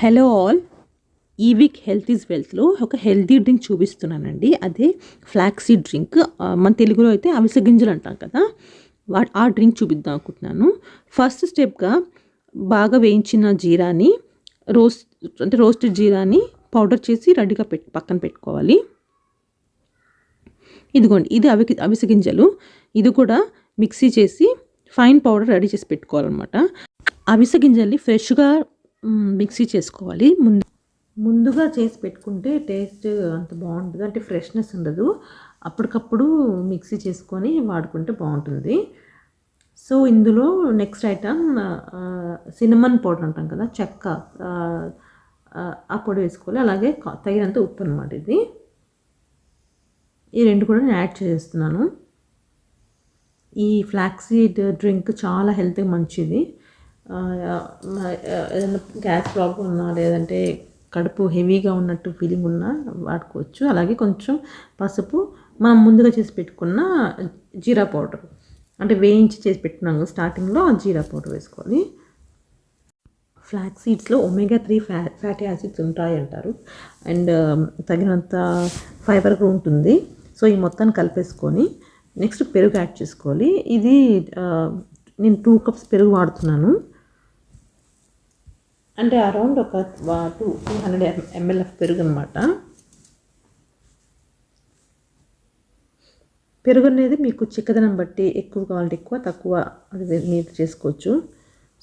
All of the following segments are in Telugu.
హలో ఆల్, ఈ వీక్ హెల్త్ ఈజ్ వెల్త్లో ఒక హెల్తీ డ్రింక్ చూపిస్తున్నానండి. అదే ఫ్లాక్స్ సీడ్ డ్రింక్. మన తెలుగులో అయితే అవిసె గింజలు అంటాం కదా, ఆ డ్రింక్ చూపిద్దాం అనుకుంటున్నాను. ఫస్ట్ స్టెప్గా బాగా వేయించిన జీరాని రోస్టెడ్ జీరాని పౌడర్ చేసి రెడీగా పక్కన పెట్టుకోవాలి. ఇదిగోండి, ఇది అవిసె గింజలు. ఇది కూడా మిక్సీ చేసి ఫైన్ పౌడర్ రెడీ చేసి పెట్టుకోవాలన్నమాట. అవిసె గింజల్ని ఫ్రెష్గా మిక్సీ చేసుకోవాలి. ముందుగా చేసి పెట్టుకుంటే టేస్ట్ అంత బాగుంటుంది, అంటే ఫ్రెష్నెస్ ఉండదు. అప్పటికప్పుడు మిక్సీ చేసుకొని వాడుకుంటే బాగుంటుంది. సో ఇందులో నెక్స్ట్ ఐటమ్ సినమన్ పౌడర్ అంటాం కదా, చెక్క, ఆ పొడి వేసుకోవాలి. అలాగే తగినంత ఉప్పు అనమాట. ఈ రెండు కూడా నేను యాడ్ చేస్తున్నాను. ఈ ఫ్లాక్సీడ్ డ్రింక్ చాలా హెల్త్కి మంచిది. ఏదైనా గ్యాస్ ప్రాబ్లం ఉన్నా, లేదంటే కడుపు హెవీగా ఉన్నట్టు ఫీలింగ్ ఉన్నా వాడుకోవచ్చు. అలాగే కొంచెం పసుపు, మనం ముందుగా చేసి పెట్టుకున్న జీరా పౌడర్, అంటే వేయించి చేసి పెట్టుకున్నాం స్టార్టింగ్లో, ఆ జీరా పౌడర్ వేసుకోవాలి. ఫ్లాక్స్ సీడ్స్లో ఒమేగా 3 ఫ్యాటీ యాసిడ్స్ ఉంటాయి అంటారు, అండ్ తగినంత ఫైబర్ కూడా ఉంటుంది. సో ఈ మొత్తాన్ని కలిపేసుకొని నెక్స్ట్ పెరుగు యాడ్ చేసుకోవాలి. ఇది నేను 2 కప్స్ పెరుగు వాడుతున్నాను, అంటే అరౌండ్ ఒక 200 ml ఆఫ్ పెరుగు అనమాట. పెరుగు అనేది మీకు చిక్కదనం బట్టి ఎక్కువ కావాలంటే ఎక్కువ, తక్కువ అది మీరు చేసుకోవచ్చు.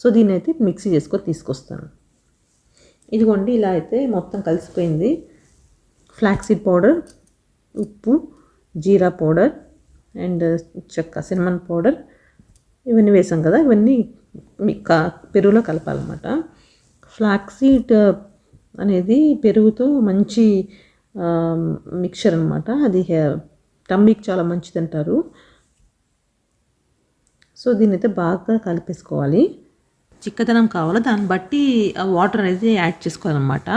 సో దీన్ని అయితే మిక్సీ చేసుకొని తీసుకొస్తాను. ఇదిగోండి, ఇలా అయితే మొత్తం కలిసిపోయింది. ఫ్లాక్సీడ్ పౌడర్, ఉప్పు, జీరా పౌడర్ అండ్ చెక్క, సినమన్ పౌడర్, ఇవన్నీ వేసాం కదా, ఇవన్నీ పెరుగులో కలపాలన్నమాట. ఫ్లాక్సీడ్ అనేది పెరుగుతో మంచి మిక్చర్ అనమాట. అది టమ్మీకి చాలా మంచిది అంటారు. సో దీన్ని అయితే బాగా కలిపేసుకోవాలి. చిక్కదనం కావాలో దాన్ని బట్టి వాటర్ అనేది యాడ్ చేసుకోవాలన్నమాట.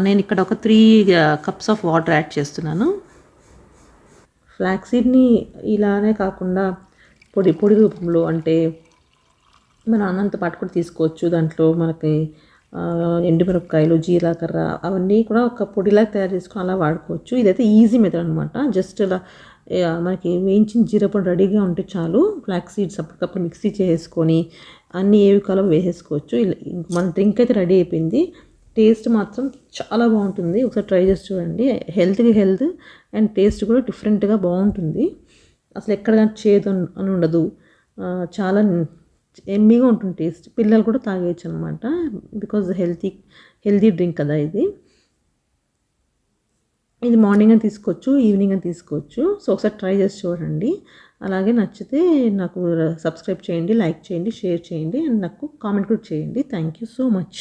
నేను ఇక్కడ ఒక 3 కప్స్ ఆఫ్ వాటర్ యాడ్ చేస్తున్నాను. ఫ్లాక్సీడ్ని ఇలానే కాకుండా పొడి రూపంలో, అంటే మన అన్నంతో పాటు కూడా తీసుకోవచ్చు. దాంట్లో మనకి ఎండుమిరపకాయలు, జీలకర్ర అవన్నీ కూడా ఒక పొడిలాగా తయారు చేసుకొని అలా వాడుకోవచ్చు. ఇదైతే ఈజీ మెథడ్ అనమాట. జస్ట్ ఇలా మనకి వేయించిన జీరపొడి రెడీగా ఉంటే చాలు. ఫ్లాక్స్ సీడ్స్ అప్పటికప్పుడు మిక్సీ చేసుకొని అన్నీ ఏవి కాలో వేసేసుకోవచ్చు. మన డ్రింక్ అయితే రెడీ అయిపోయింది. టేస్ట్ మాత్రం చాలా బాగుంటుంది, ఒకసారి ట్రై చేసి చూడండి. హెల్త్కి హెల్త్ అండ్ టేస్ట్ కూడా డిఫరెంట్గా బాగుంటుంది. అసలు ఎక్కడ చేదు అని ఉండదు, చాలా ఎమ్మీగా ఉంటుంది టేస్ట్. పిల్లలు కూడా తాగేయచ్చు అనమాట, బికాజ్ హెల్తీ డ్రింక్ కదా ఇది. మార్నింగ్ అని తీసుకోవచ్చు, ఈవినింగ్ అని తీసుకోవచ్చు. సో ఒకసారి ట్రై చేసి చూడండి. అలాగే నచ్చితే నాకు సబ్స్క్రైబ్ చేయండి, లైక్ చేయండి, షేర్ చేయండి, అండ్ నాకు కామెంట్ కూడా చేయండి. Thank you so much.